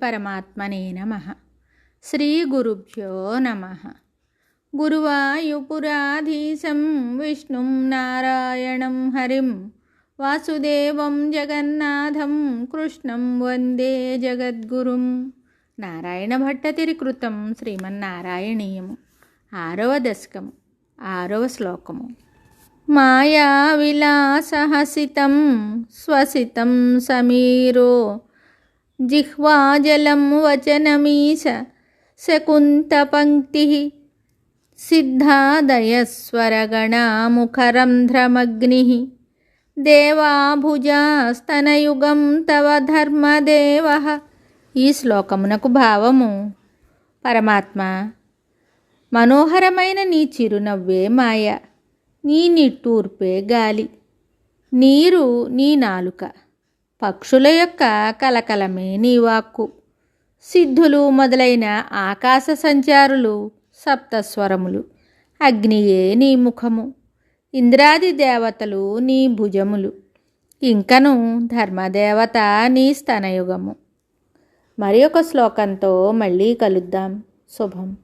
పరమాత్మనే నమః. శ్రీ గురుభ్యో నమః. గురువాయూపురాధీశం విష్ణుం నారాయణం హరిం వాసుదేవం జగన్నాథం కృష్ణం వందే జగద్గురుం. నారాయణ భట్టతిరికృతం శ్రీమన్నారాయణీయము. 6వ దశకము 6వ శ్లోకము. మాయా విలాసహసితం స్వసితం సమీరో జిహ్వాజలం వచనమీశ శకుంతపంక్తి సిద్ధాదయస్వరగణాముఖరంధ్రమగ్ని దేవాభుజాస్తనయుగం తవ ధర్మదేవ. ఈ శ్లోకమునకు భావము: పరమాత్మ, మనోహరమైన నీ చిరునవ్వే మాయ, నీ నిట్టూర్పే గాలి, నీరు నీ నాలుక, పక్షుల యొక్క కలకలమే నీ వాక్కు, సిద్ధులు మొదలైన ఆకాశ సంచారులు సప్తస్వరములు, అగ్నియే నీ ముఖము, ఇంద్రాది దేవతలు నీ భుజములు, ఇంకను ధర్మదేవత నీ స్తనయుగము. మరి ఒక శ్లోకంతో మళ్ళీ కలుద్దాం. శుభం.